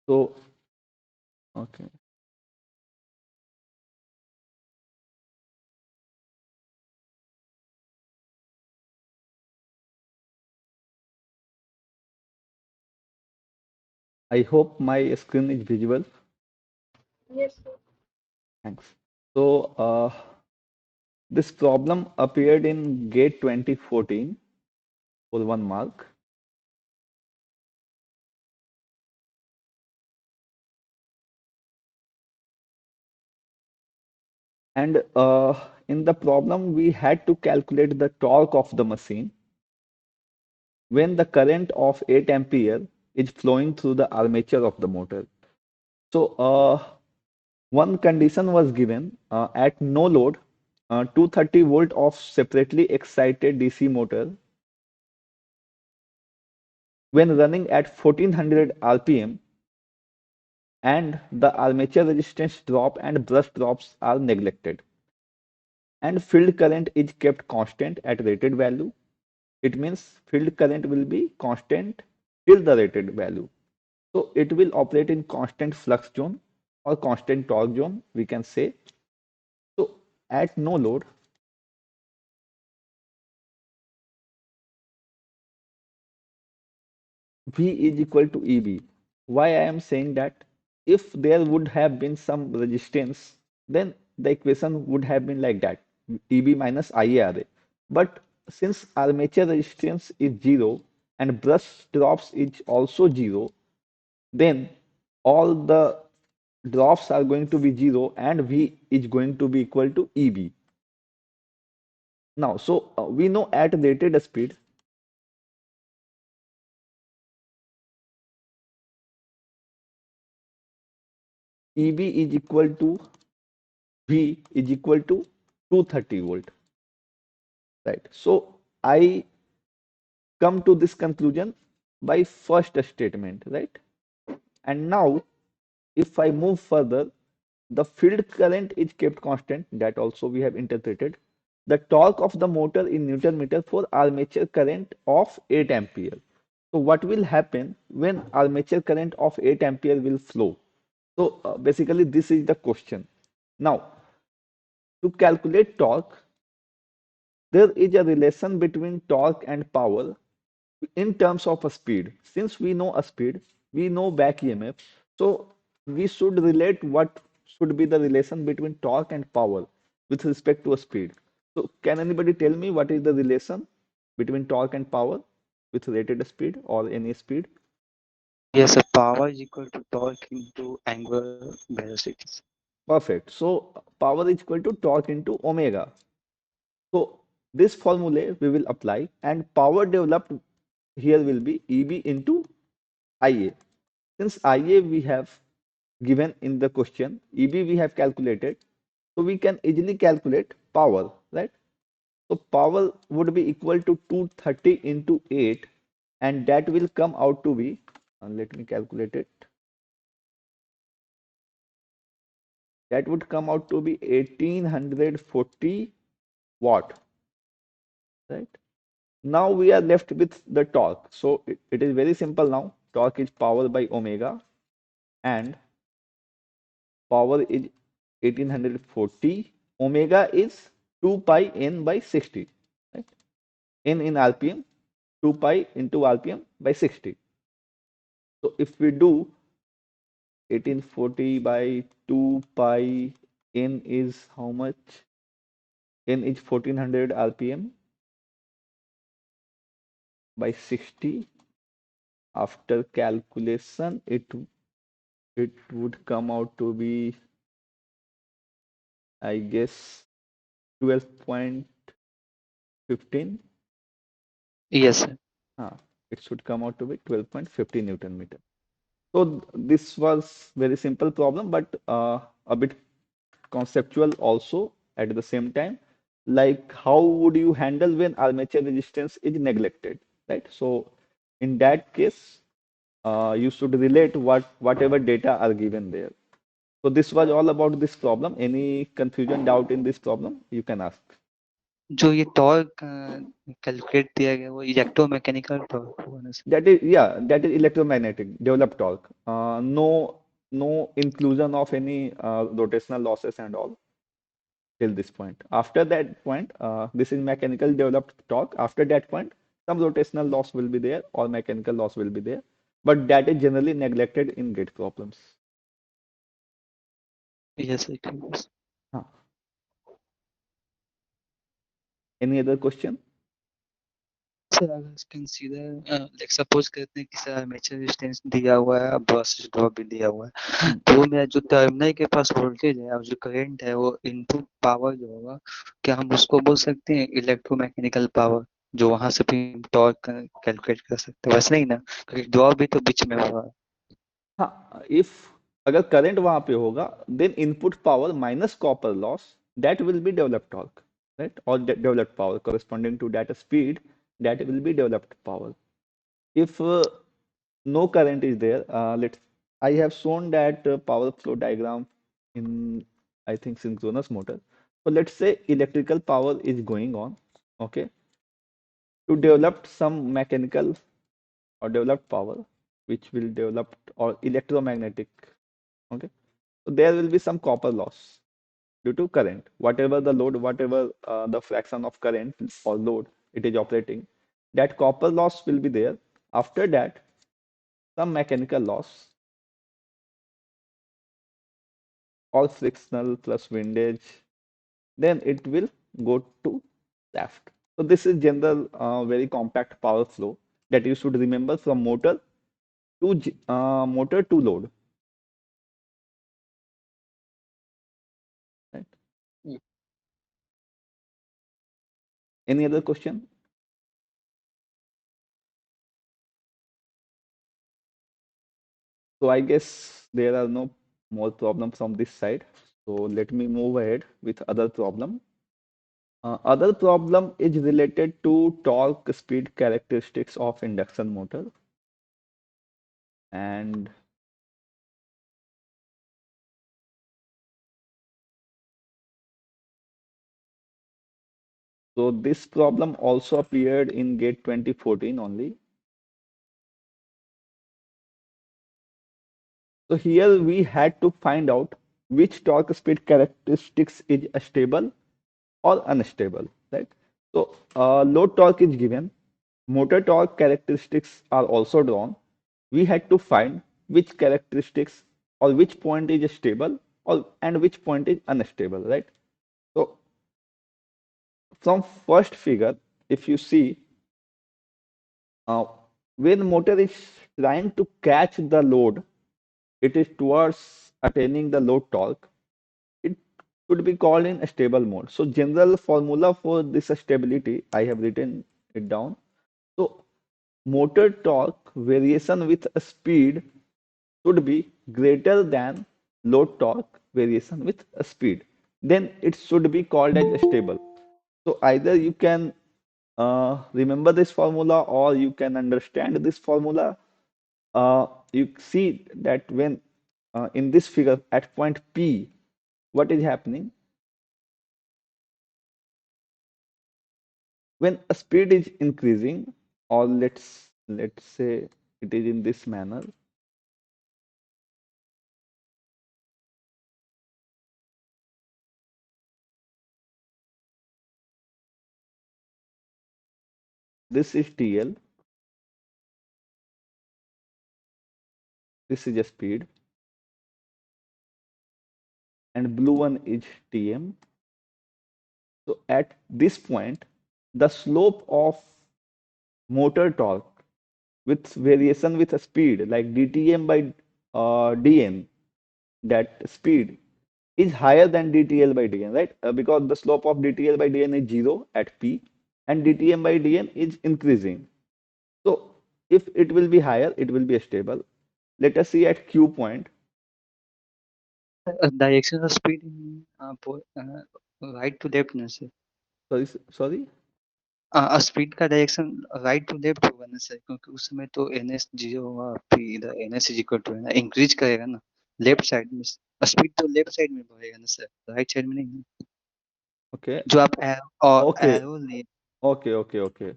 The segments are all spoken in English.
So, okay. I hope my screen is visible. Yes, sir. Thanks. So, this problem appeared in GATE 2014 for 1 mark. And in the problem, we had to calculate the torque of the machine when the current of 8 ampere is flowing through the armature of the motor. So, one condition was given at no load, 230 volt of separately excited DC motor when running at 1400 RPM and the armature resistance drop and brush drops are neglected and field current is kept constant at rated value. It means field current will be constant till the rated value. So it will operate in constant flux zone or constant torque zone, we can say. So at no load, V is equal to EB. Why I am saying that? If there would have been some resistance, then the equation would have been like that, EB minus IARA. But since armature resistance is zero and brush drops is also zero, then all the drops are going to be zero and V is going to be equal to EB. Now, so we know at rated speed, EB is equal to V is equal to 230 volt, right? So I come to this conclusion by first statement, right? And now, if I move further, the field current is kept constant, that also we have interpreted. The torque of the motor in Newton meter for armature current of 8 ampere. So what will happen when armature current of 8 ampere will flow? So basically this is the question. Now, to calculate torque, there is a relation between torque and power in terms of a speed. Since we know a speed, we know back EMF. So we should relate what should be the relation between torque and power with respect to a speed. So can anybody tell me what is the relation between torque and power with rated speed or any speed? Yes, sir. Power is equal to torque into angular velocities. Perfect. So power is equal to torque into omega. So this formula we will apply and power developed here will be EB into IA. Since IA we have given in the question, EB we have calculated, so we can easily calculate power, right? So power would be equal to 230 into 8 and that will come out to be, let me calculate it, that would come out to be 1840 watt, right? Now we are left with the torque. So it is very simple now. Torque is power by omega and power is 1840. Omega is 2 pi n by 60. Right? N in RPM, 2 pi into RPM by 60. So if we do 1840 by 2 pi, n is how much? N is 1400 RPM by 60. After calculation, it would come out to be, I guess, 12.15. Yes, sir. Ah, it should come out to be 12.50 Newton meter. So this was very simple problem, but a bit conceptual also at the same time. Like how would you handle when armature resistance is neglected, right? So in that case, you should relate whatever data are given there. So this was all about this problem. Any confusion, doubt in this problem, you can ask. जो ये torque calculate दिया गया वो electromechanical torque हुआ ना sir? That is, yeah, that is electromagnetic developed torque. No inclusion of any rotational losses and all till this point. After that point, this is mechanical developed torque. After that point, some rotational loss will be there or mechanical loss will be there, but that is generally neglected in gate problems. Yes, sir. Yes. Huh. Any other question? Sir अगर consider like suppose करते हैं कि sir armature resistance दिया हुआ है, brush drop भी दिया हुआ है, तो मेरा जो टर्मिनल के पास वोल्टेज है और जो करंट है वो इनपुट पावर जो होगा, क्या हम उसको बोल सकते हैं इलेक्ट्रोमैकेनिकल पावर, जो वहां से भी टॉर्क कैलकुलेट कर सकते हैं? वैसे नहीं ना, क्योंकि ड्रॉप भी तो बीच में हुआ है। हाँ, इफ अगर करंट वहां पे होगा then input power minus copper loss that will be developed torque, right, और developed power corresponding to that speed, that will be developed power. If no current is there, let's I have shown that power flow diagram in, I think, synchronous motor. So let's say electrical power is going on, okay, to develop some mechanical or develop power which will develop or electromagnetic, okay. So there will be some copper loss due to current, whatever the load, whatever the fraction of current or load it is operating, that copper loss will be there. After that, some mechanical loss or frictional plus windage, then it will go to shaft. So this is general very compact power flow that you should remember from motor to load. Right? Any other question? So I guess there are no more problems from this side. So let me move ahead with other problem. Other problem is related to torque speed characteristics of induction motor. And so this problem also appeared in GATE 2014 only. So here we had to find out which torque speed characteristics is stable or unstable, right? So load torque is given, motor torque characteristics are also drawn. We had to find which characteristics or which point is stable or and which point is unstable, right? So from first figure, if you see, uh, when motor is trying to catch the load, it is towards attaining the load torque, it could be called in a stable mode. So general formula for this stability, I have written it down. So motor torque variation with a speed should be greater than load torque variation with a speed. Then it should be called as stable. So either you can remember this formula or you can understand this formula. You see that when in this figure at point P, what is happening? When a speed is increasing, or let's say it is in this manner. This is TL, this is a speed, and blue one is TM. So at this point, the slope of motor torque with variation with a speed like dTm by dn, that speed is higher than dTl by dn, right? Because the slope of dTl by dn is 0 at P and dTm by dn is increasing. So if it will be higher, it will be stable. Let us see at Q point. Direction of speed right to left ना sir? Sorry. Speed का direction right to left होगा ना sir, क्योंकि उस समय तो N S zero होगा, फिर इधर N S is equal to है ना, इंक्रीज करेगा ना लेफ्ट साइड में, स्पीड तो लेफ्ट साइड में बढ़ेगा ना सर, राइट साइड में नहीं ना? Okay. जो आप Okay. एरो ले Okay.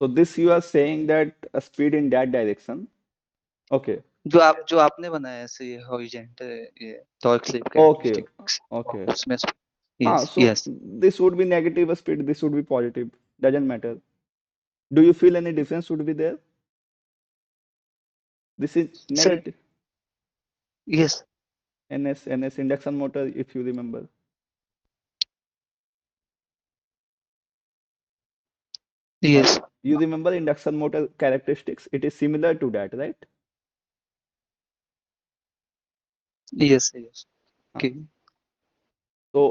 So this you are saying that a speed in that direction. Okay. जो आपने बनाया ऐसे ये हॉरिजॉन्टल ये torque slip Okay. Characteristics Okay. उसमें Ah, yes so yes this would be negative speed, this would be positive. Doesn't matter. Do you feel any difference would be there? This is sir negative. Yes NS induction motor, if you remember. Yes You remember induction motor characteristics? It is similar to that, right? Yes yes Ah, okay So,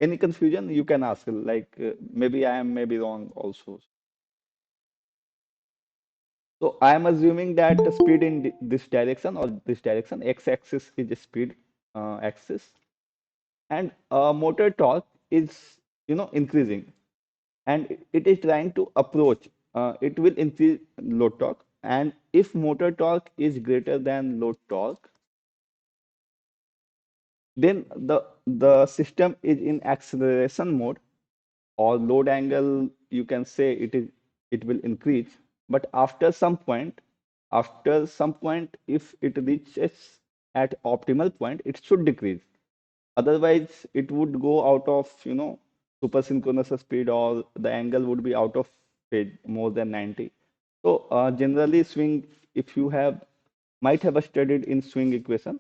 any confusion you can ask, like maybe I am maybe wrong also. So I am assuming that the speed in this direction or this direction, x-axis is the speed axis, and motor torque is increasing, and it is trying to approach. It will increase load torque, and if motor torque is greater than load torque, then the system is in acceleration mode, or load angle you can say it will increase, but after some point if it reaches at optimal point it should decrease, otherwise it would go out of super synchronous speed, or the angle would be out of phase more than 90. So generally swing, if you have might have studied in swing equation,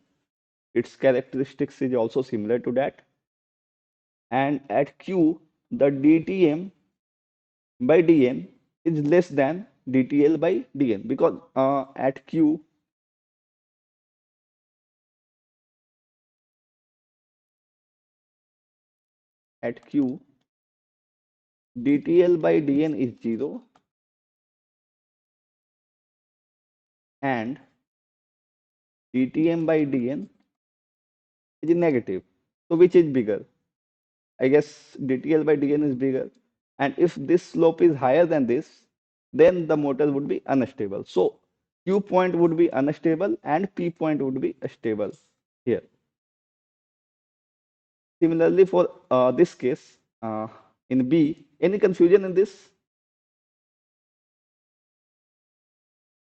its characteristics is also similar to that. And at q, the dtm by dn is less than dtl by dn, because at q dtl by dn is 0 and dtm by dn is negative. So which is bigger? I guess dtl by dn is bigger. And if this slope is higher than this, then the motor would be unstable. So q point would be unstable and p point would be stable here. Similarly, for this case, in B, any confusion in this?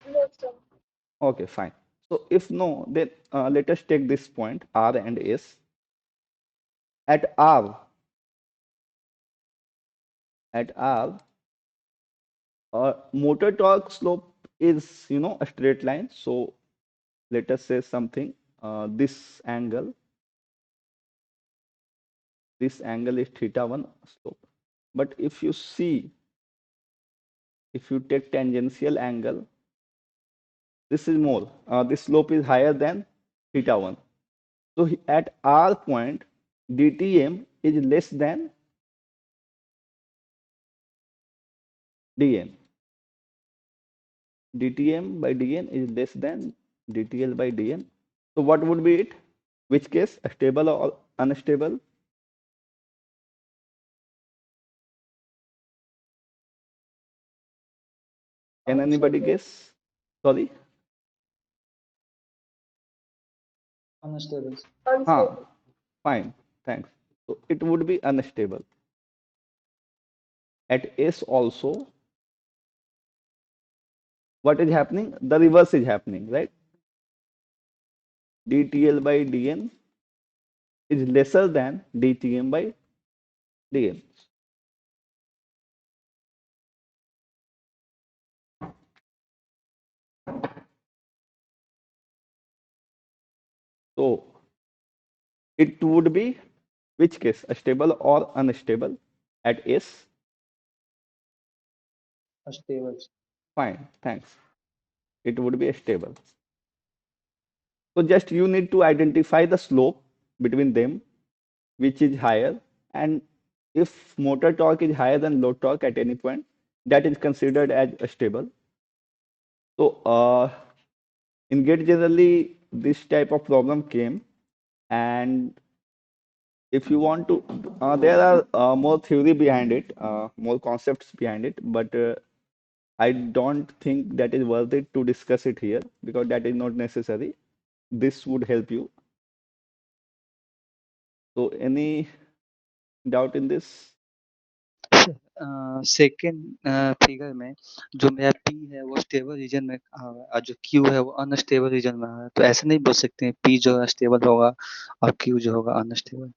No, sir. Okay, fine. So if no, then let us take this point R and S. At R, motor torque slope is a straight line. So let us say something. This angle is theta1 slope. But if you see, if you take tangential angle, this is more. This slope is higher than theta1. So at R point, dTm is less than dn. dTm by dn is less than dTl by dn. So what would be it? Which case, stable or unstable? Can anybody Unstable. guess? Sorry? Unstable Huh, Unstable. fine, thanks. So it would be unstable. At S also, what is happening? The reverse is happening, right? dTl by dn is lesser than dTm by dn. So it would be which case? Stable or unstable? At S? Stable Fine, thanks. It would be stable. So just you need to identify the slope between them, which is higher, and if motor torque is higher than load torque at any point, that is considered as stable. So in GATE generally this type of problem came, and if you want to, there are more theory behind it, more concepts behind it, but I don't think that is worth it to discuss it here because that is not necessary. This would help you. So any doubt in this? Second figure में जो मेरा P है वो stable reason में आ रहा है और जो Q है वो अनस्टेबल रीजन में आ रहा है। तो ऐसे नहीं बोल सकते हैं P जो है स्टेबल होगा और Q जो होगा अनस्टेबल।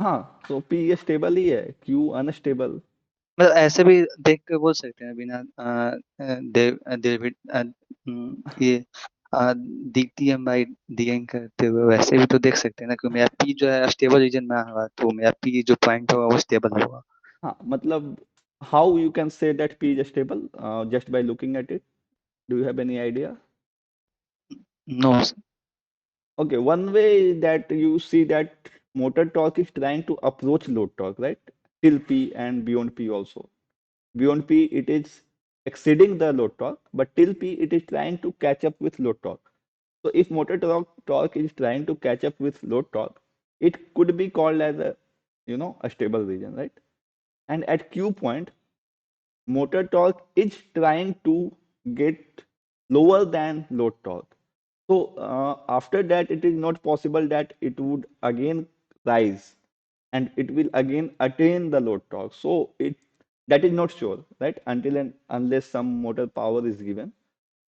हाँ, तो P ये स्टेबल ही है, Q अनस्टेबल। मतलब ऐसे भी देख के बोल सकते हैं बिना डेविड ये DTM बाई DN करते हुए वैसे भी तो देख सकते हैं ना कि मेरा P जो है स्टेबल रीजन में आ रहा है तो मेरा P जो पॉइंट होगा वो स्टेबल होगा। हाँ, मतलब how you can say that P is stable just by looking at it? Do you have any idea? No. Okay, one way that you see that motor torque is trying to approach load torque, right? Till P and beyond P also. Beyond P, it is exceeding the load torque, but till P, it is trying to catch up with load torque. So if torque is trying to catch up with load torque, it could be called as a stable region, right? And at Q point, motor torque is trying to get lower than load torque. So after that, it is not possible that it would again rise and it will again attain the load torque. So that is not sure, right? Until and unless some motor power is given.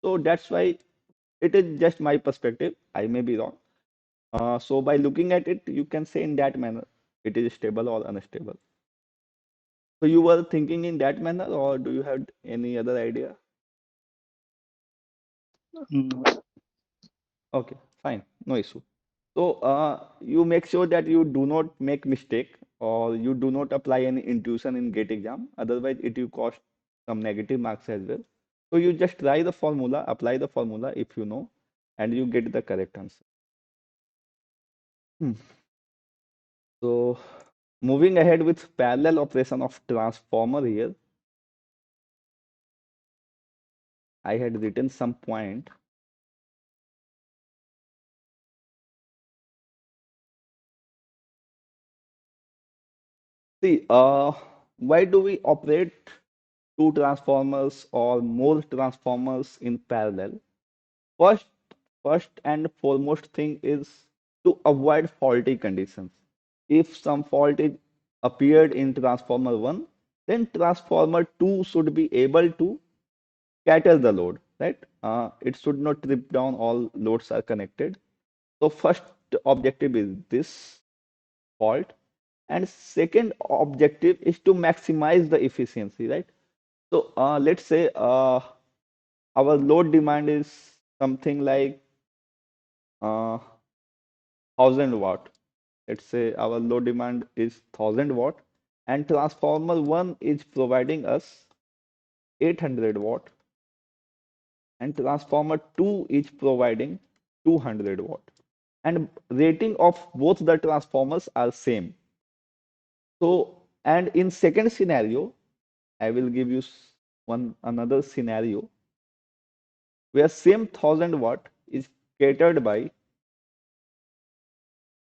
So that's why it is just my perspective. I may be wrong. So by looking at it, you can say in that manner, it is stable or unstable. So you were thinking in that manner, or do you have any other idea? Okay, fine, no issue. So you make sure that you do not make mistake or you do not apply any intuition in GATE exam. Otherwise, it will cost some negative marks as well. So you just try the formula, apply the formula if you know, and you get the correct answer. Hmm. So moving ahead with parallel operation of transformer here, I had written some point. See, why do we operate two transformers or more transformers in parallel? First, first and foremost thing is to avoid faulty conditions. If some fault is appeared in transformer 1, then transformer 2 should be able to cater the load, right? It should not trip down, all loads are connected. So first objective is this fault, and second objective is to maximize the efficiency, right? So let's say our load demand is something like 1000 watt. Let's say our load demand is 1000 watt, and transformer 1 is providing us 800 watt, and transformer 2 is providing 200 watt. And rating of both the transformers are same. So, and in second scenario, I will give you one another scenario where same 1000 watt is catered by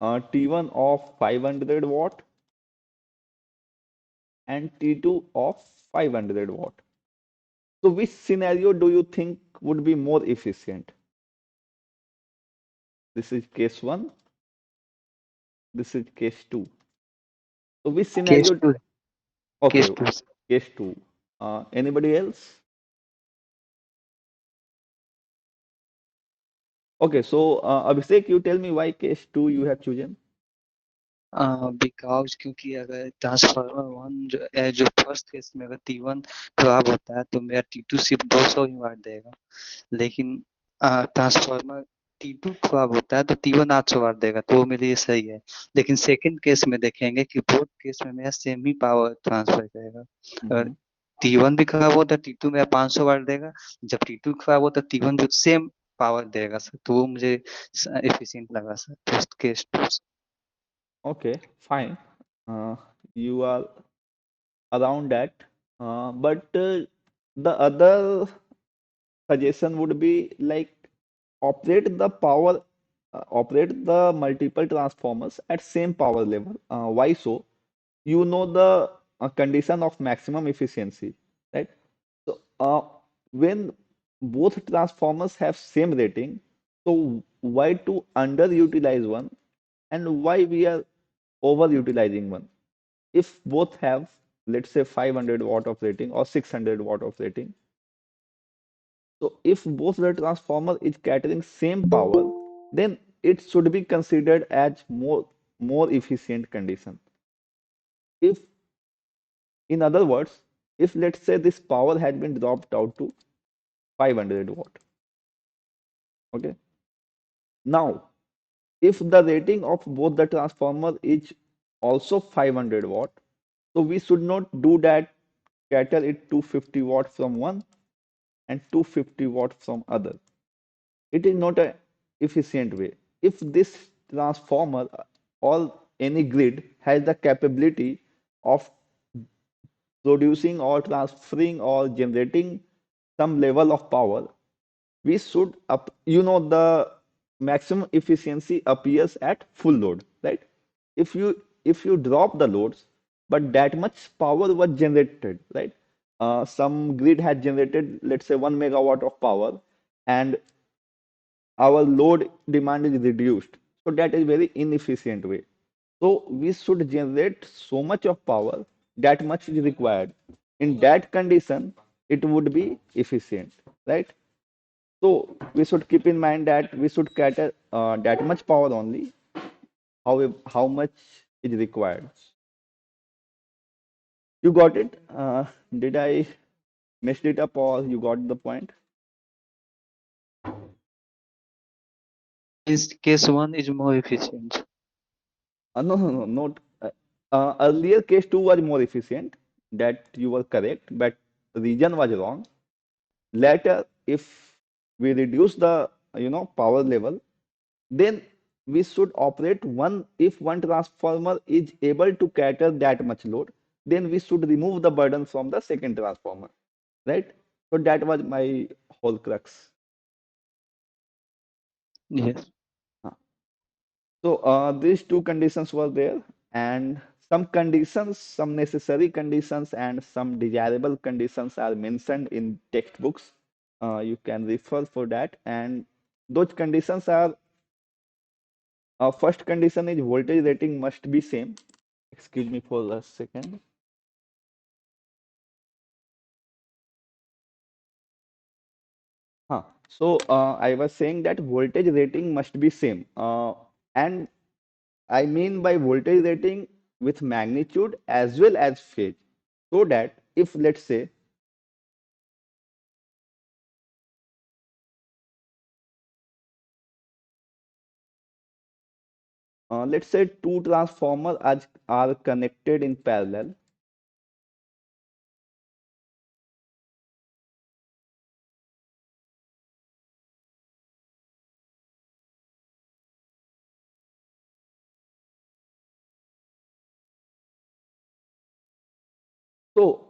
T1 of 500 watt and T2 of 500 watt. So which scenario do you think would be more efficient? This is case 1, this is case 2. So which case scenario? Two Okay, case two case 2. Anybody else? Okay, so Abhishek, you tell me why case 2 you have chosen. Because क्योंकि अगर transformer one जो first case में अगर T1 खराब होता है तो मेरा T2 सिर्फ 200 ही वाट देगा, लेकिन ट्रांसफार्मर T2 खराब होता है तो T1 800 वाट देगा, तो वो मेरे लिए सही है। लेकिन सेकंड केस में देखेंगे कि बोथ केस में मेरा सेम ही पावर ट्रांसफर करेगा। अगर T1 भी खराब हो तो T2 मेरा 500 वाट देगा, जब T2 खराब हो तो T1 भी सेम पावर देगा सर, तो वो मुझे एफिशिएंट लगा sir first case 2। Okay, fine. Uh, you are around that. But the other suggestion would be like operate the multiple transformers at same power level. Why so? You know the condition of maximum efficiency, right? So when both transformers have same rating, so why to underutilize one, and why we are overutilizing one. If both have, let's say, 500 watt of rating or 600 watt of rating, so if both the transformer is catering same power, then it should be considered as more efficient condition. If, in other words, if let's say this power had been dropped out to 500 watt, okay. Now, if the rating of both the transformer is also 500 watt, so we should not do that, cater it 250 watt from one and 250 watt from other. It is not a efficient way. If this transformer or any grid has the capability of producing or transferring or generating some level of power, we should up, the maximum efficiency appears at full load, right? If you drop the loads, but that much power was generated, right? Some grid had generated, let's say, 1 megawatt of power, and our load demand is reduced. So that is very inefficient way. So we should generate so much of power that much is required. In that condition, it would be efficient, right? So we should keep in mind that we should cater that much power only, how much is required. You got it? Did I mess it up or you got the point? Means case one is more efficient. No, no, no, not. Earlier case 2 was more efficient. That you were correct, but region was wrong. Later, if we reduce the power level, then we should operate one. If one transformer is able to cater that much load, then we should remove the burden from the second transformer, right? So that was my whole crux. Yes. So these two conditions were there, and some conditions, some necessary conditions, and some desirable conditions are mentioned in textbooks. You can refer for that, and those conditions are, first condition is voltage rating must be same. Excuse me for a second. So I was saying that voltage rating must be same, and I mean by voltage rating with magnitude as well as phase. So that if let's say two transformers are connected in parallel. So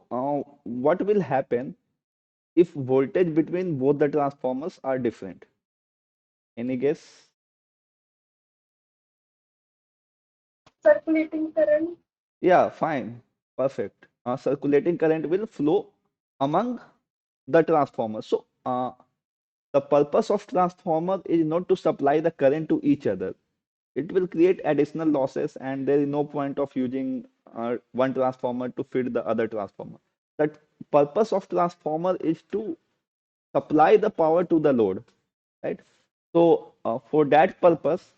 what will happen if voltage between both the transformers are different? Any guess? Circulating current. Yeah, fine. Perfect. Circulating current will flow among the transformers. So the purpose of transformer is not to supply the current to each other. It will create additional losses, and there is no point of using one transformer to feed the other transformer. The purpose of transformer is to supply the power to the load, right? So for that purpose,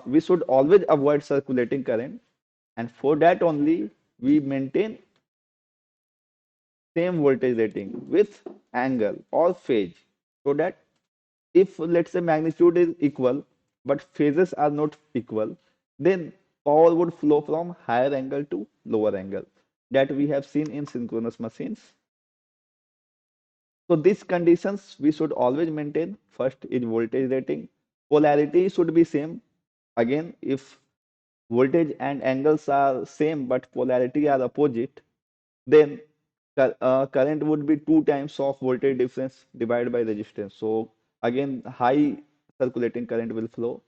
we should always avoid circulating current, and for that only we maintain same voltage rating with angle or phase, so that if let's say magnitude is equal but phases are not equal, then power would flow from higher angle to lower angle, that we have seen in synchronous machines. So these conditions we should always maintain. First is voltage rating. Polarity should be same. Again, if voltage and angles are same but polarity are opposite, then current would be 2 times of voltage difference divided by resistance. So again, high circulating current will flow,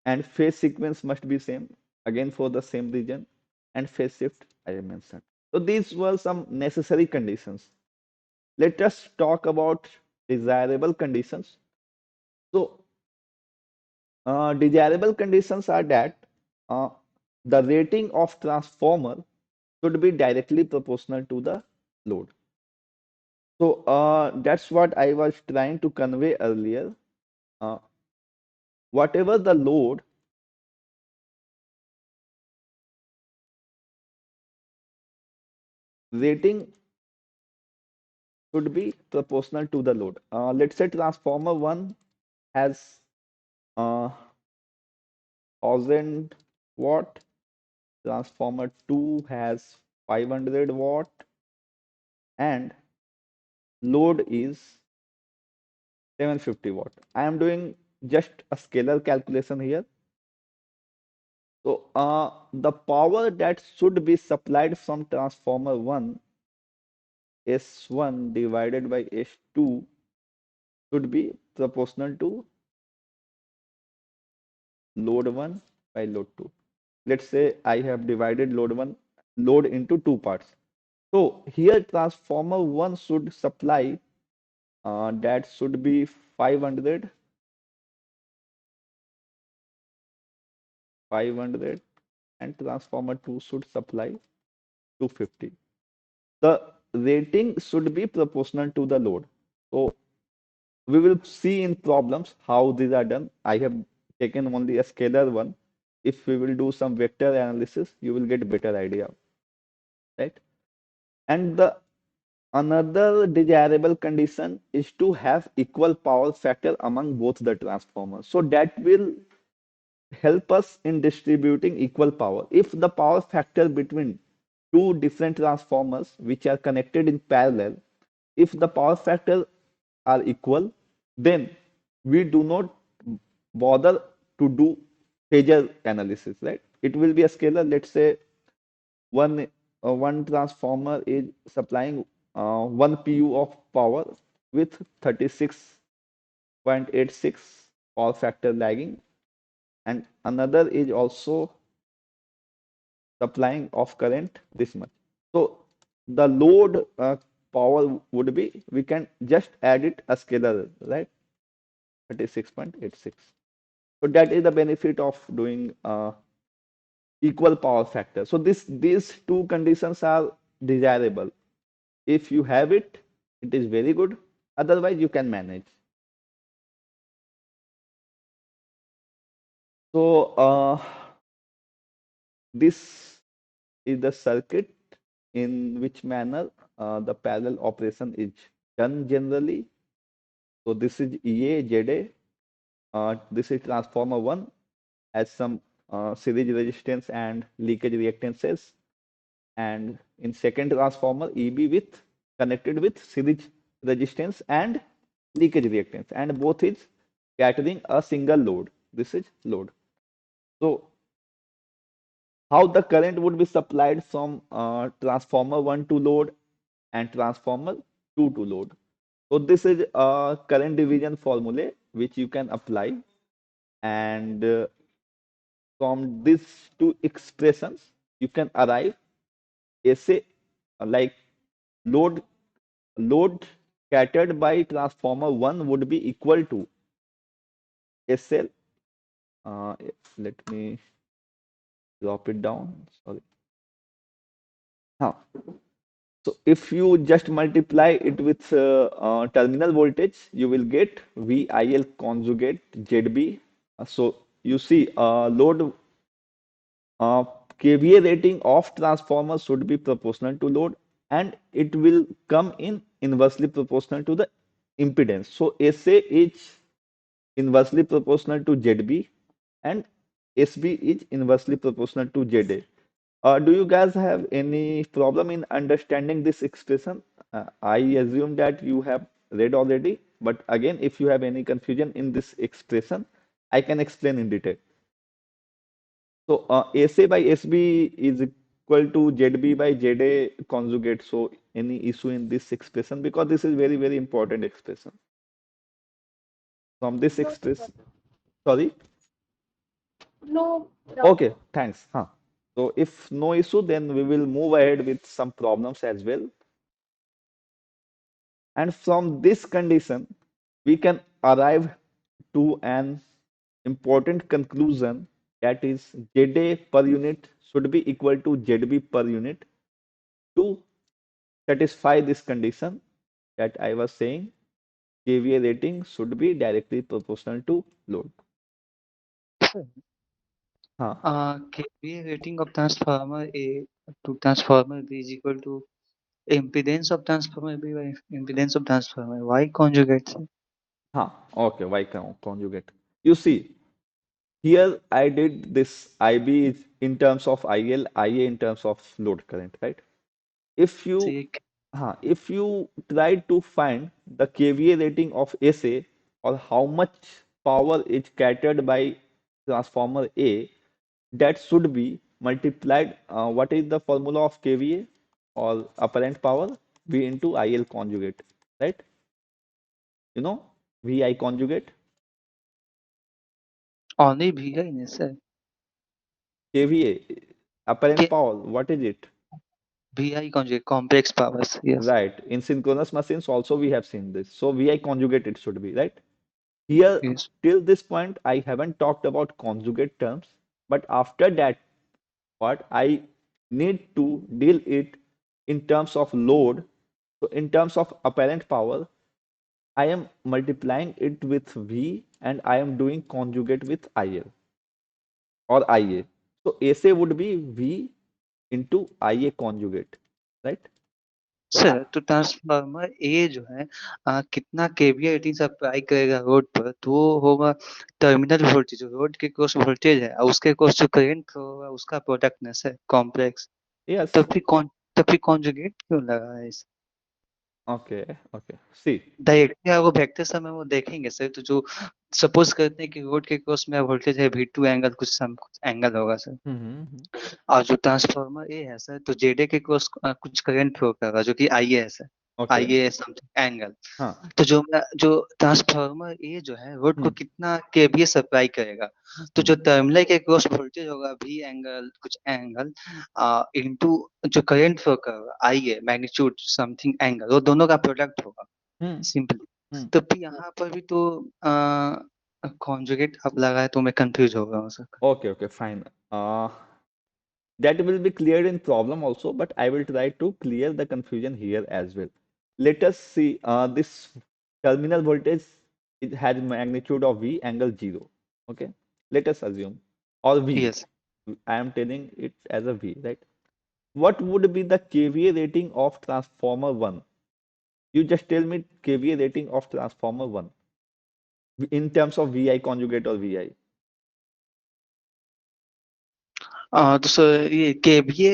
and phase sequence must be same, again for the same region, and phase shift I mentioned. So these were some necessary conditions. Let us talk about desirable conditions. So desirable conditions are that the rating of transformer should be directly proportional to the load. So that's what I was trying to convey earlier. Uh, whatever the load, rating should be proportional to the load. Let's say transformer 1 has 1000 watt, transformer 2 has 500 watt, and load is 750 watt. I am doing just a scalar calculation here. So the power that should be supplied from transformer 1, S1 divided by S2, should be proportional to load 1 by load 2. Let's say I have divided load into two parts. So here transformer 1 should supply that should be 500, 500, and transformer 2 should supply 250. The rating should be proportional to the load. So we will see in problems how these are done. I have taken only a scalar one. If we will do some vector analysis, you will get better idea, right? And the another desirable condition is to have equal power factor among both the transformers. So that will help us in distributing equal power. If the power factor between two different transformers which are connected in parallel, if the power factor are equal, then we do not bother to do phasor analysis, right? It will be a scalar. Let's say one transformer is supplying 1 pu of power with 36.86 power factor lagging, and another is also supplying of current this much. So the load power would be, we can just add it a scalar, right? 36.86. So that is the benefit of doing equal power factor. So these two conditions are desirable. If you have it, it is very good. Otherwise, you can manage. So this is the circuit in which manner the parallel operation is done generally. So this is EA, ZA. This is transformer 1 has some series resistance and leakage reactances. And in second transformer, EB with connected with series resistance and leakage reactance. And both is catering a single load. This is load. So how the current would be supplied from transformer 1 to load and transformer 2 to load. So this is a current division formula which you can apply, and from these two expressions you can arrive SA, like load catered by transformer 1 would be equal to SL. Uh, let me drop it down. Sorry. Huh. So if you just multiply it with terminal voltage, you will get VIL conjugate ZB. So you see load KVA rating of transformer should be proportional to load, and it will come in inversely proportional to the impedance. So SA is inversely proportional to ZB and SB is inversely proportional to ZA. Do you guys have any problem in understanding this expression? I assume that you have read already, but again, if you have any confusion in this expression, I can explain in detail. So SA by SB is equal to ZB by ZA conjugate. So any issue in this expression, because this is very, very important expression. From this No, sir. expression, sorry. No doubt. Okay, thanks. Huh. So if no issue, then we will move ahead with some problems as well. And from this condition, we can arrive to an important conclusion that is ZA per unit should be equal to ZB per unit to satisfy this condition that I was saying. KVA rating should be directly proportional to load. Sir, Huh. KVA rating of transformer A to transformer B is equal to impedance of transformer B by impedance of transformer Y conjugate, sir. Huh. Okay, Y conjugate. You see, here I did this IB is in terms of IL, IA in terms of load current, right? If So you ये if you try to find the KVA rating of SA or how much power is catered by transformer A, that should be multiplied. What is the formula of KVA or apparent power? V into IL conjugate, right? You know, VI conjugate, only VI नहीं sir. KVA, apparent K power, what is it? VI conjugate complex powers. Yes. Right. In synchronous machines also we have seen this. So VI conjugate it should be, right? Here, Yes. till this point, I haven't talked about conjugate terms, but after that part, I need to deal it in terms of load. So in terms of apparent power, I am multiplying it with V and I am doing conjugate with IL or IA. So SA would be V into IA conjugate, right? So sir तो transformer ए जो है कितना KVA rating supply करेगा road पर तो वो होगा terminal voltage जो रोड के क्रॉस वोल्टेज है और उसके क्रॉस जो करंट होगा उसका प्रोडक्टनेस है कॉम्प्लेक्स yes, तब फिर कॉन्जुगेट क्यों लगा है इस okay, okay. See, डायरेक्टली वो वेक्टर समय वो देखेंगे सर तो जो सपोज करते हैं कि रोड के क्रॉस में वोल्टेज है V2 एंगल कुछ एंगल होगा सर mm-hmm. और जो ट्रांसफार्मर ए है सर तो जेडे के क्रॉस कुछ करंट फ्लो करेगा जो कि आईए है सर Okay. आईए समथिंग एंगल हाँ, तो जो ट्रांसफार्मर ए जो है रोड को हम्म, कितना केवीए सप्लाई करेगा तो जो हम्म, टर्मिनल के क्रॉस वोल्टेज होगा वी एंगल कुछ एंगल इनटू जो करंट फ्लो करेगा आईए मैग्नीट्यूड समथिंग एंगल वो दोनों का प्रोडक्ट होगा हम्म, सिंपली हम्म. तो फिर यहाँ पर भी तो कॉन्जुगेट अब लगा है तो मैं कंफ्यूज हो गया हूँ sir Okay, okay, fine. That will be cleared in problem also, but I will try to clear the confusion here as well. Let us see this terminal voltage, it has magnitude of V angle 0. Okay, let us assume, or V. Yes I am telling it as a V, right? What would be the KVA rating of transformer 1? You just tell me KVA rating of transformer 1 in terms of VI conjugate or VI. तो sir ये KVA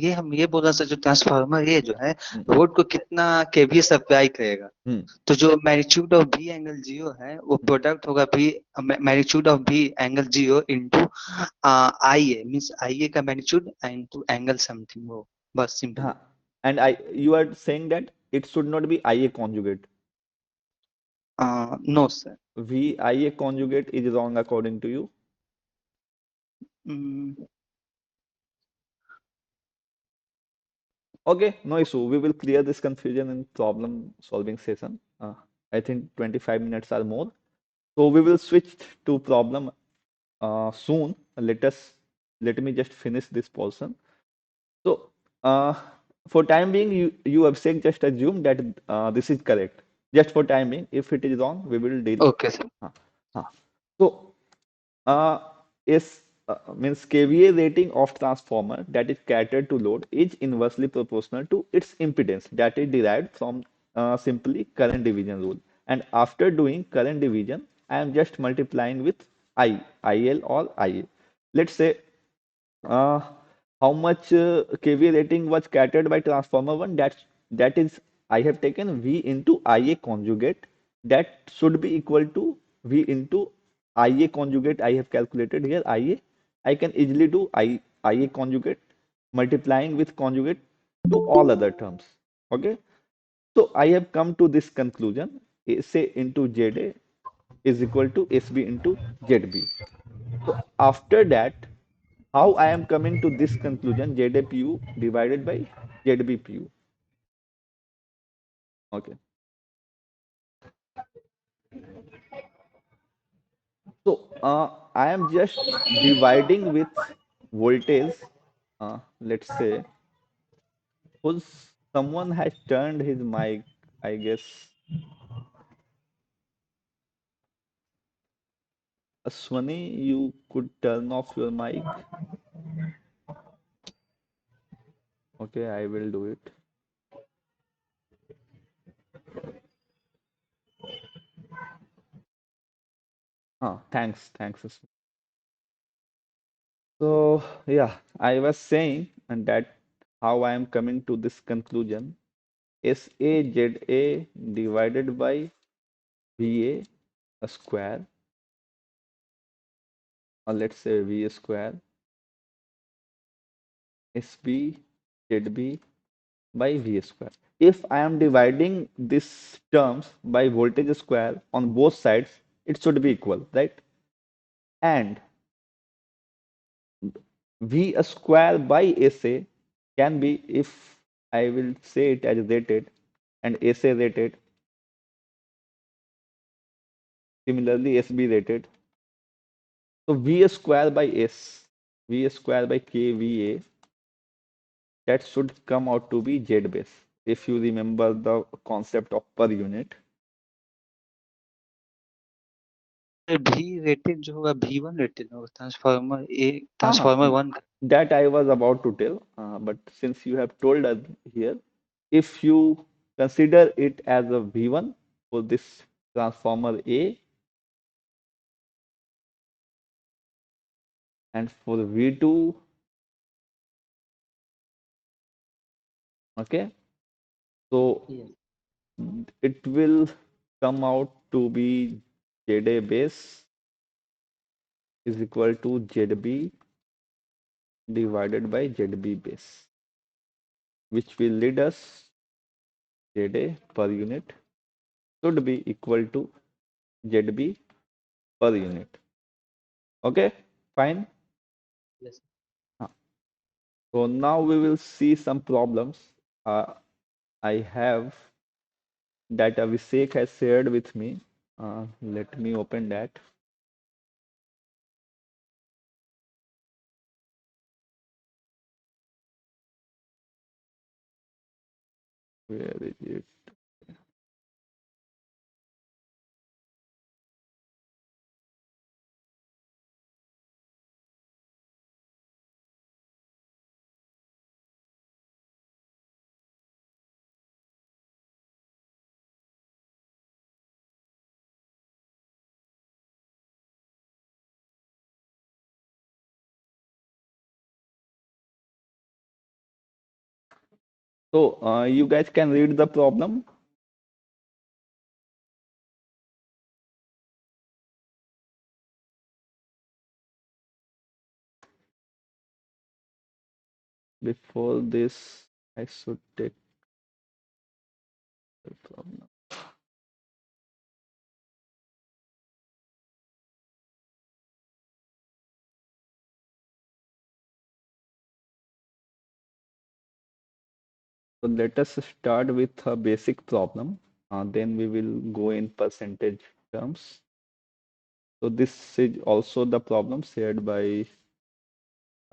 ये हम ये बोला sir जो transformer ये जो है Hmm. रोड को कितना केवीए सप्लाई करेगा Hmm. तो जो magnitude of B angle zero है वो प्रोडक्ट होगा B magnitude of B angle zero into I A means I A का मैग्नीट्यूड इनटू एंगल समथिंग वो बस simply And you are saying that it should not be IA conjugate. No sir VIA conjugate is wrong according to you. Okay, no issue. We will clear this confusion in problem solving session. I think 25 minutes or more. So we will switch to problem soon. Let me just finish this portion. So for time being, you Abhishek just assume that this is correct. Just for time being, if it is wrong, we will deal. Okay sir Uh, uh. So uh, is means KVA rating of transformer that is catered to load is inversely proportional to its impedance that is derived from simply current division rule. And after doing current division, I am just multiplying with IL or IA. Let's say uh, how much KVA rating was catered by transformer 1? That is, I have taken V into IA conjugate. That should be equal to V into IA conjugate. I have calculated here IA. I can easily do IA conjugate multiplying with conjugate to all other terms. Okay. So I have come to this conclusion. SA into ZA is equal to SB into ZB. So after that, how I am coming to this conclusion, ZAPU divided by ZBPU. Okay. So I am just dividing with voltage. Let's say, suppose someone has turned his mic, I guess. Aswani, you could turn off your mic. Okay, I will do it. Thanks, Aswani. So, yeah, I was saying, and that how I am coming to this conclusion. SAZA divided by VA a square, or let's say V square, SB ZB by V square. If I am dividing these terms by voltage square on both sides, it should be equal, right? And V square by SA can be, if I will say it as rated and SA rated, similarly SB rated. So V square by S, V square by KVA, that should come out to be Z base. If you remember the concept of per unit. भी rated जो होगा V1 rated होगा transformer ए हाँ, transformer 1 that I was about to tell, but since you have told us here, if you consider it as a V1 for this transformer A, and for V2, okay, so Yes. it will come out to be ZA base is equal to ZB divided by ZB base, which will lead us ZA per unit should be equal to ZB per unit. Okay, fine. Yes. So now we will see some problems. I have that Abhishek has shared with me. Let me open that. Where is it? So you guys can read the problem. Before this, I should take the problem. So let us start with a basic problem. Then we will go in percentage terms. So this is also the problem shared by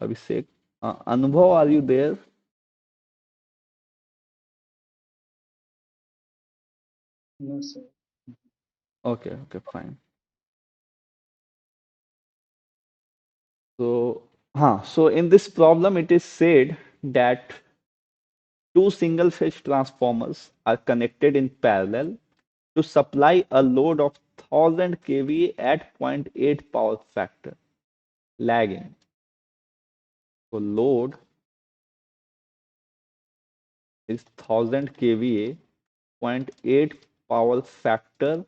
Abhishek. Anubhav, are you there? No, sir. Okay, fine. So in this problem, it is said that two single-phase transformers are connected in parallel to supply a load of 1000 kVA at zero point 0.8 power factor, lagging. So load is 1000 kVA, 0.8 power factor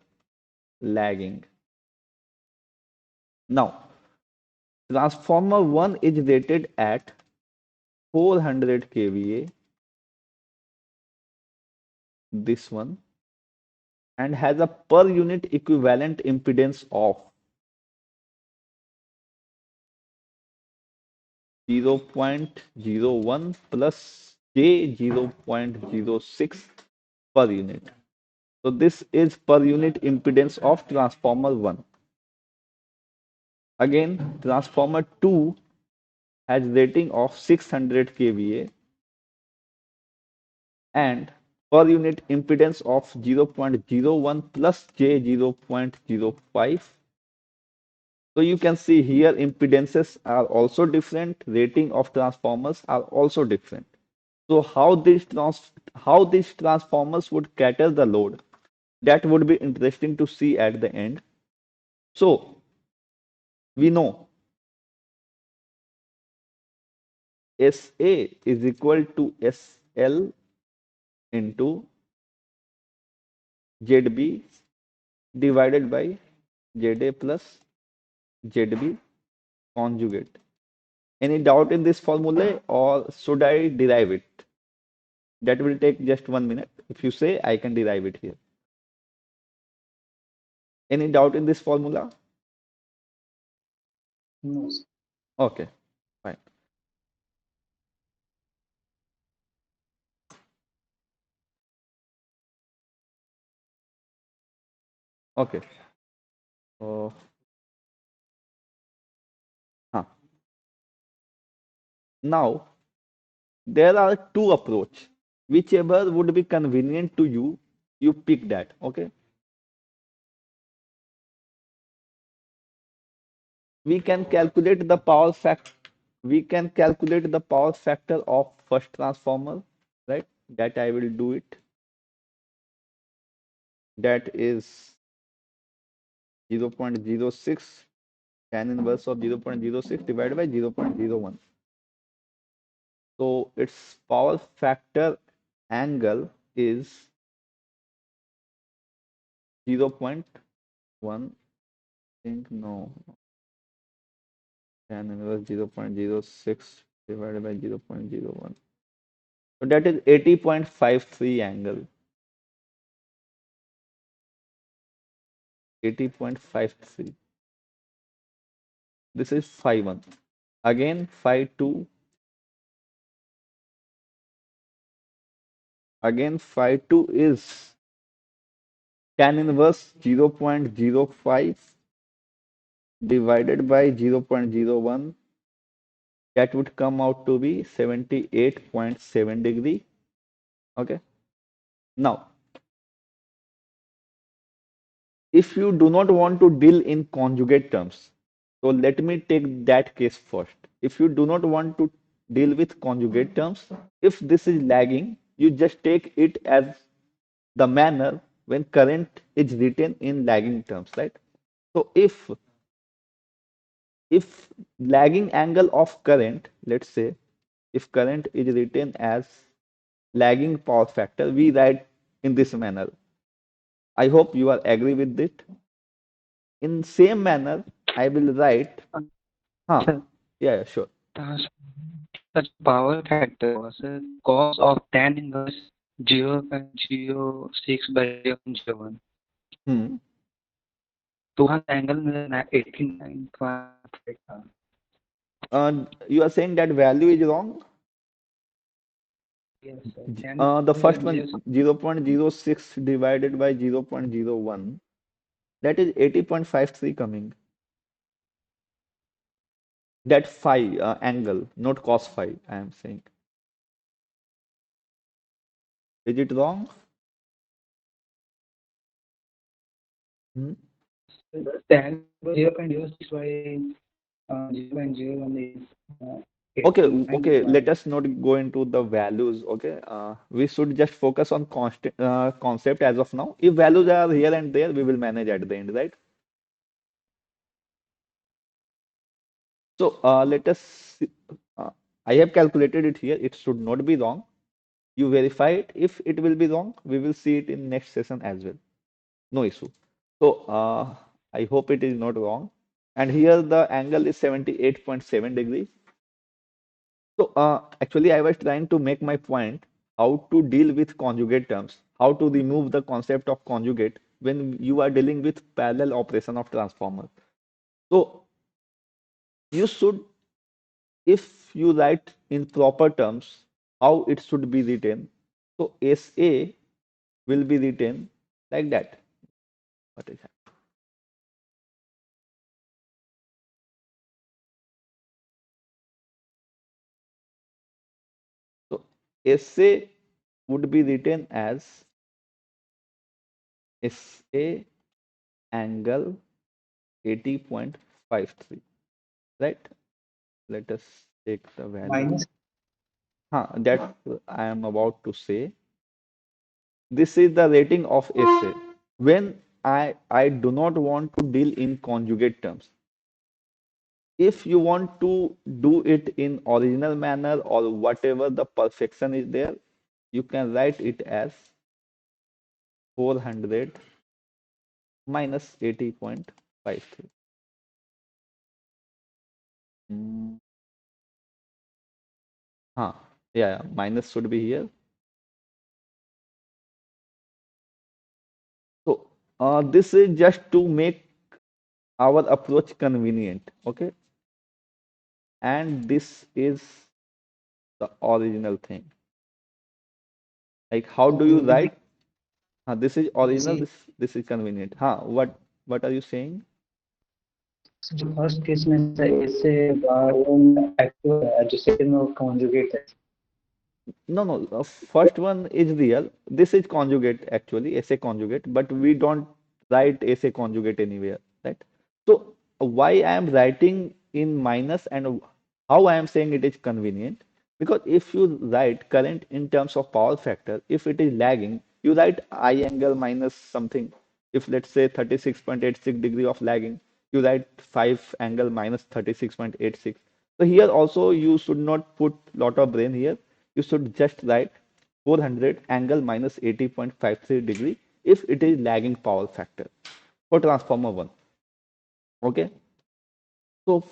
lagging. Now, transformer 1 is rated at 400 kVA, this one, and has a per unit equivalent impedance of 0.01 plus J 0.06 per unit. So this is per unit impedance of transformer 1. Again, transformer 2 has rating of 600 kVA and per unit impedance of 0.01 plus J 0.05. So you can see here impedances are also different, rating of transformers are also different. So how these transformers would cater the load, that would be interesting to see at the end. So we know SA is equal to SL into ZB divided by ZA plus ZB conjugate. Any doubt in this formula or should I derive it? That will take just 1 minute. If you say, I can derive it here. Any doubt in this formula? No, sir. Okay, fine. Okay. So, now there are two approach. Whichever would be convenient to you, you pick that. Okay. We can calculate the power fact. We can calculate the power factor of first transformer, right? That I will do it. That is 0.06 tan inverse of 0.06 divided by 0.01. So its power factor angle is 0.1. Think no, tan inverse 0.06 divided by 0.01. So that is 80.53 angle. 80.53. This is phi 1. Again, phi 2. Again, phi 2 is tan inverse 0.05 divided by 0.01. That would come out to be 78.7 degree. Okay. Now, if you do not want to deal in conjugate terms, so let me take that case first. If you do not want to deal with conjugate terms, if this is lagging, you just take it as the manner when current is written in lagging terms, right? So if lagging angle of current, let's say, if current is written as lagging power factor, we write in this manner. I hope you are agree with it. In same manner, I will write. Huh? Sir, Yeah, sure. trans- such power factor was cos of tan inverse 0.06 by 0.01. Hmm. तो वहाँ angle मेरा 89.5 था. You are saying that value is wrong. Yes, sir. Tan The first one, inverse 0.06 divided by 0.01, that is 80.53 coming. That phi angle, not cos phi, I am saying. Is it wrong? Hmm? tan 0.06 by 0.01 is Okay, 89. okay. Let us not go into the values. Okay, we should just focus on constant concept as of now. If values are here and there, we will manage at the end, right? So let us. See, Uh, I have calculated it here. It should not be wrong. You verify it. If it will be wrong, we will see it in next session as well. No issue. So I hope it is not wrong. And here the angle is 78.7 degree. So actually, I was trying to make my point how to deal with conjugate terms, how to remove the concept of conjugate when you are dealing with parallel operation of transformer. So you should, if you write in proper terms, how it should be written. So SA will be written like that. What is that? SA would be written as SA angle 80.53, right? Let us take the value. minus That I am about to say. This is the rating of SA. When I do not want to deal in conjugate terms. If you want to do it in original manner or whatever the perfection is there, you can write it as 400 minus 80.53. Hmm. Yeah, minus should be here. So this is just to make our approach convenient, okay? And this is the original thing. Like how do you in the write? This is original, see this is convenient. What are you saying? जो first case में ऐसे बार active है जो second में conjugate है No, the first one is real. This is conjugate actually, essay conjugate, but we don't write essay conjugate anywhere, right? So why I am writing in minus and how I am saying it is convenient? Because if you write current in terms of power factor, if it is lagging, you write I angle minus something. If let's say 36.86 degree of lagging, you write 5 angle minus 36.86. So here also you should not put lot of brain here. You should just write 400 angle minus 80.53 degree if it is lagging power factor for transformer 1. Okay. So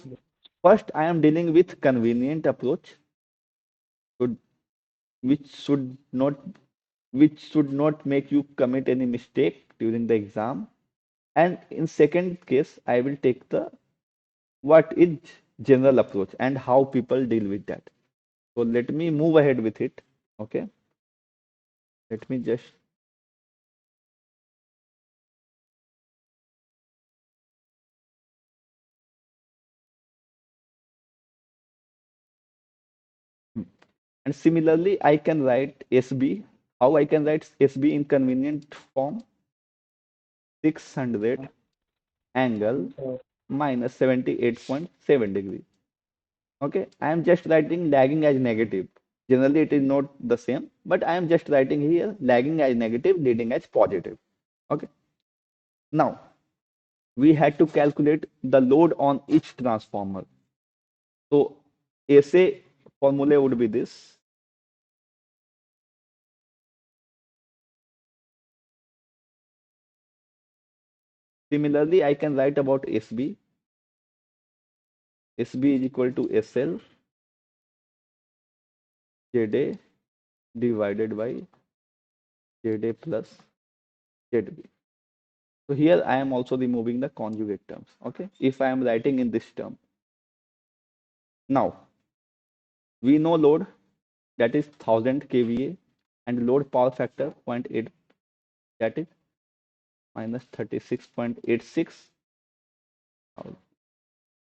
first I am dealing with convenient approach should, which should not make you commit any mistake during the exam. And in second case, I will take the what is general approach and how people deal with that. So let me move ahead with it. Okay. Let me just and similarly I can write SB. How I can write SB in convenient form? 600 angle minus 78.7 degree. Okay, I am just writing lagging as negative. Generally, it is not the same, but I am just writing here lagging as negative, leading as positive. Okay, now we had to calculate the load on each transformer. So, SA formula would be this. Similarly, I can write about SB. SB is equal to SL ZA divided by ZA plus ZB. So here I am also removing the conjugate terms. Okay, if I am writing in this term. Now we know load that is 1000 kVA and load power factor 0.8, that is minus 36.86.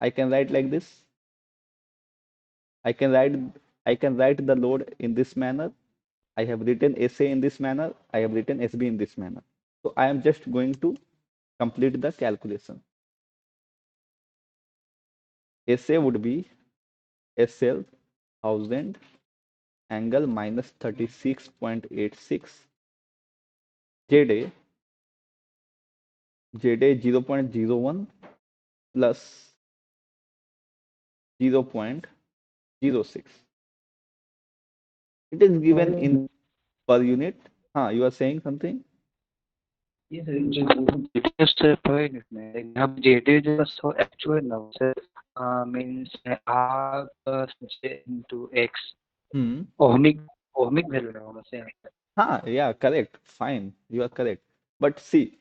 I can write like this. I can write the load in this manner. I have written SA in this manner. I have written SB in this manner. So I am just going to complete the calculation. SA would be SL 1000 angle minus 36.86 ZA 0.01 plus 0.06. It is given in per unit. You are saying something? ये जो JDS per unit में like यहाँ पे JD जो so actual now sir means R plus J into X Hmm. ohmic value ना होगा sir Yeah, correct. Fine. You are correct. But see,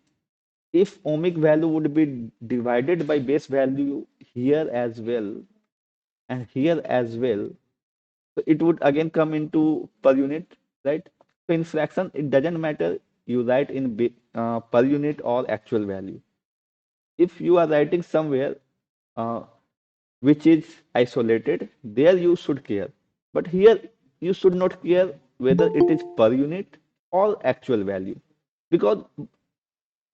if ohmic value would be divided by base value here as well and here as well, so it would again come into per unit, right? So in fraction, it doesn't matter you write in per unit or actual value. If you are writing somewhere uh, which is isolated, there you should care. But here you should not care whether it is per unit or actual value, because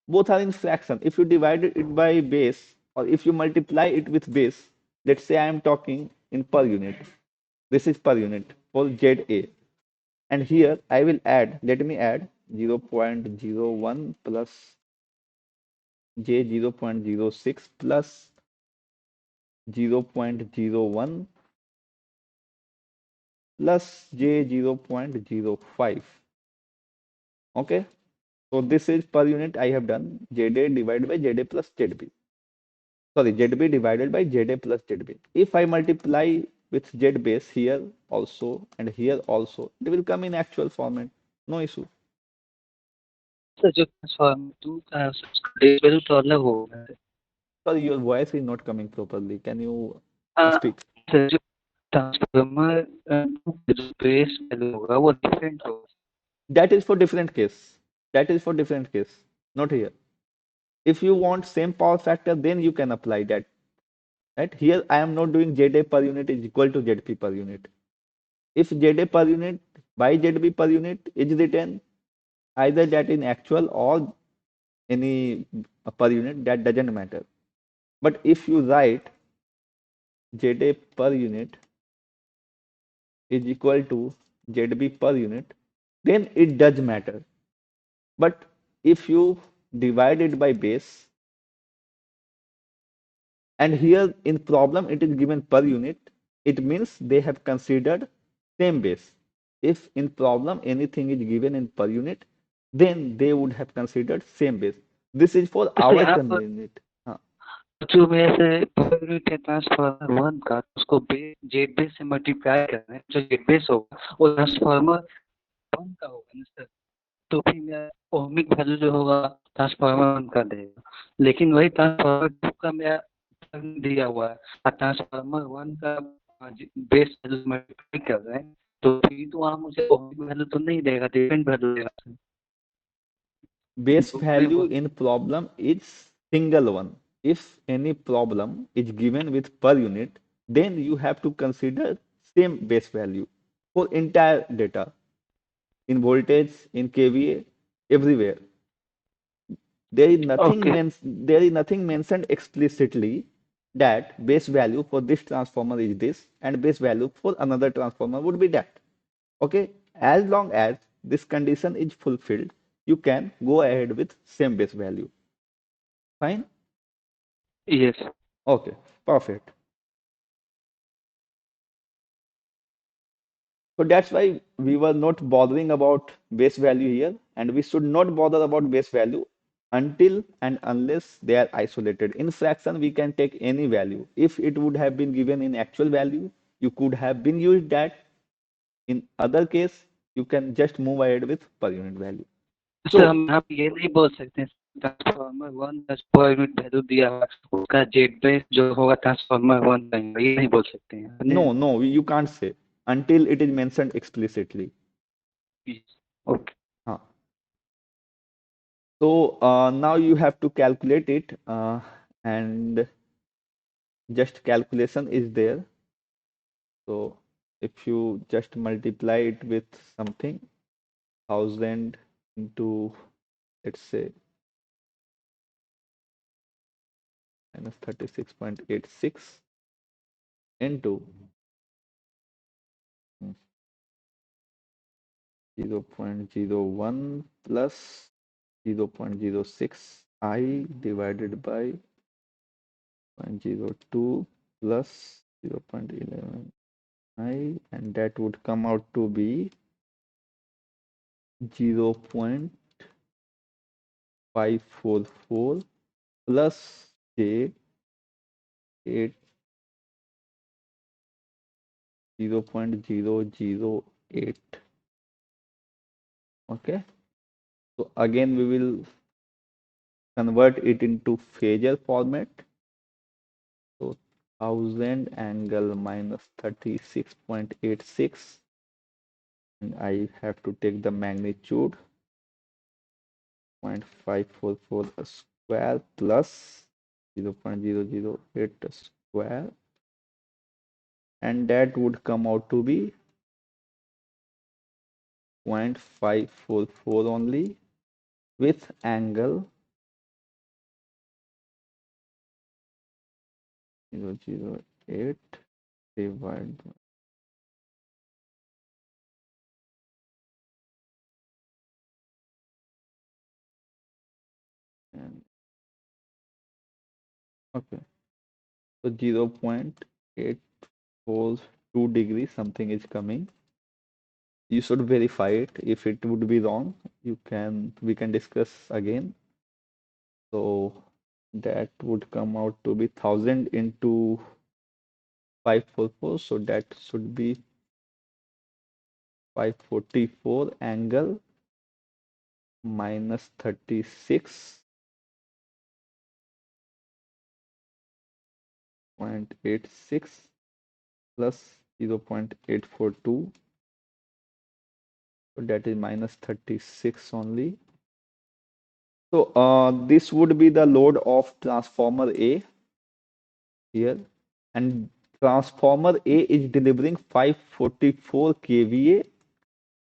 both are in fraction. If you divide it by base or if you multiply it with base, let's say I am talking in per unit. This is per unit for ZA. And here I will add, let me add 0.01 plus J 0.06 plus 0.01 plus J 0.05. Okay. So this is per unit I have done ZA divided by ZA plus ZB. Sorry, ZB divided by ZA plus ZB. If I multiply with Z base here also and here also, it will come in actual format. No issue. Sir जो transformer to का उसका base value तो अलग होगा sir. Sorry, your voice is not coming properly. Can you हाँ speak? Sir जो transformer to का जो बेस वैल्यू होगा वो डिफरेंट होगा। That is for different case. That is for different case, not here. If you want same power factor, then you can apply that. Right? Here I am not doing ZA per unit is equal to ZP per unit. If ZA per unit by ZB per unit is written either that in actual or any per unit, that doesn't matter. But if you write ZA per unit is equal to ZB per unit, then it does matter. But if you divide it by base, and here in problem it is given per unit, it means they have considered same base. If in problem anything is given in per unit, then they would have considered same base. This is for तो our यहाँ पर convenience. हाँ, जो मेरे से per unit है transformer one का उसको जेड बेस से मल्टीप्लाई कर रहे हैं जो जेड बेस होगा वो ट्रांसफार्मर वन का होगा ना सर। तो फिर मेरा ओमिक वैल्यू जो होगा ट्रांसफार्मर वन का देगा, लेकिन वही ट्रांसफार्मर टू का मेरा दिया हुआ है और ट्रांसफार्मर वन का बेस वैल्यू मल्टीप्लाई कर रहे हैं, तो फिर तो वहाँ मुझे ओमिक वैल्यू तो नहीं देगा, डिफरेंट वैल्यू देगा। base तो मैं value in problem is single one. If any problem is given with per unit, then you have to consider same base value for entire data in voltage, in kVA, everywhere. Okay There is nothing mentioned explicitly that base value for this transformer is this and base value for another transformer would be that. Okay, as long as this condition is fulfilled, you can go ahead with same base value. Fine. Yes Okay, perfect. So that's why we were not bothering about base value here, and we should not bother about base value until and unless they are isolated. In fraction, we can take any value. If it would have been given in actual value, you could have been used that. In other case, you can just move ahead with per unit value. Sir हम So, यहाँ पे ये नहीं बोल सकते हैं transformer one per unit value दिया हुआ है उसका जेड बेस जो होगा ट्रांसफार्मर वन का ही, ये नहीं बोल सकते हैं no, you can't say until it is mentioned explicitly. Okay Huh. So now you have to calculate it, and just calculation is there. So if you just multiply it with something, 1000 into, let's say, minus 36.86 into 0.01 plus 0.06 I divided by 0.02 plus 0.11 I, and that would come out to be 0.544 plus J 8 0.008. Okay, so again we will convert it into phasor format. So 1000 angle minus 36.86, and I have to take the magnitude 0.544 square plus 0.008 square, and that would come out to be 0.544 only with angle 008 divided by, and okay, so 0.842 degrees something is coming. You should verify it. If it would be wrong, we can discuss again. So that would come out to be 1000 into 544. So that should be 544 angle minus 36.86 plus 0.842. So that is minus 36 only. So this would be the load of transformer A here, and transformer A is delivering 544 kVA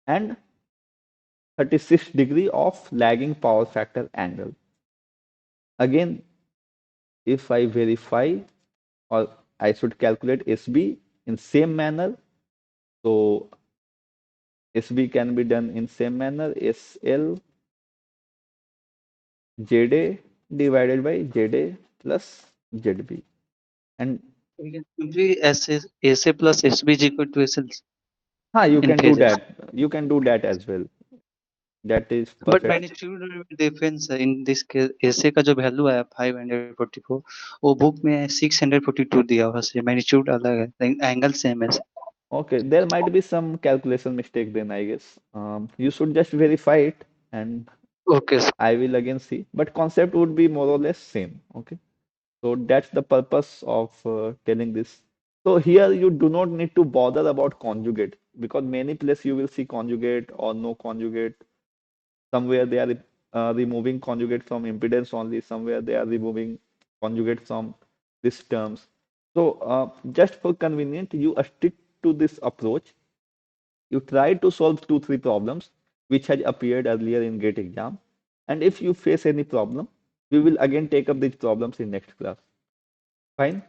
and 36 degree of lagging power factor angle. Again, if I verify, or I should calculate SB in same manner. So SB can be done in same manner. SL ZA divided by ZA plus ZB. And We can simply SA plus SB is equal to SL you in can do phases. that. You can do that as well. That is But perfect. magnitude difference in this case SA का जो value है 544 वो book में 642 दिया हुआ है magnitude अलग है एंगल सेम है Okay, there might be some calculation mistake then, I guess. You should just verify it and okay I will again see. But concept would be more or less same. Okay. So that's the purpose of telling this. So here you do not need to bother about conjugate because many places you will see conjugate or no conjugate. Somewhere they are removing conjugate from impedance only. Somewhere they are removing conjugate from these terms. So just for convenient, you stick to this approach. You try to solve 2, 3 problems which has appeared earlier in GATE exam. And if you face any problem, we will again take up these problems in next class. Fine?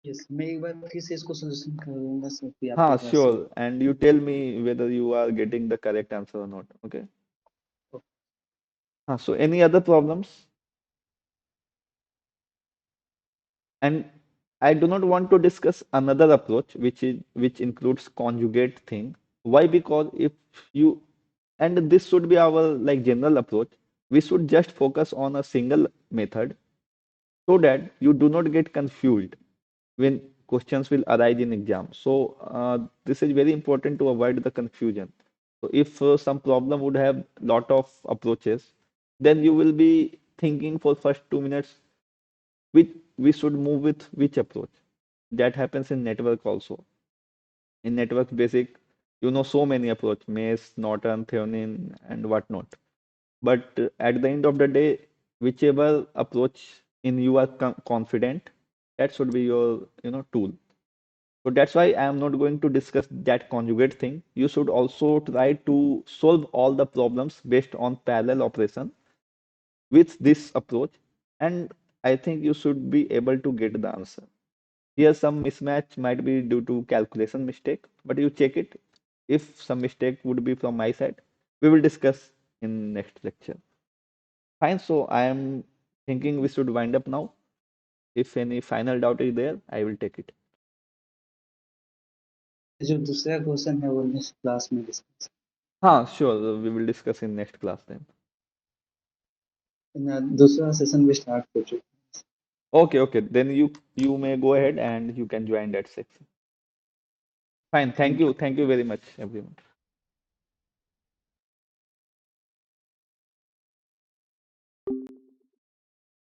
Yes मैं एक बार फिर से इसको solution करूंगा sir फिर आपके हाँ, class से sure. And you tell me whether you are getting the correct answer or not. Okay. So any other problems? And I do not want to discuss another approach, which includes conjugate thing. Why? Because if you, and this should be our like general approach, we should just focus on a single method so that you do not get confused when questions will arise in exam. So this is very important to avoid the confusion. So if some problem would have lot of approaches, then you will be thinking for first 2 minutes which we should move with which approach. That happens in network also. In network basic, you know so many approach, Mace, Norton, Thevenin, and whatnot. But at the end of the day, whichever approach in you are confident, that should be your tool. So that's why I am not going to discuss that conjugate thing. You should also try to solve all the problems based on parallel operation with this approach, and I think you should be able to get the answer. Here, some mismatch might be due to calculation mistake, but you check it. If some mistake would be from my side, we will discuss in next lecture. Fine, so I am thinking we should wind up now. If any final doubt is there, I will take it. जो दूसरा question है वो next class में discuss Sure, we will discuss in next class then. दूसरा session भी start हो चुका Okay, then you may go ahead and you can join that section. Fine, है thank you very much, everyone.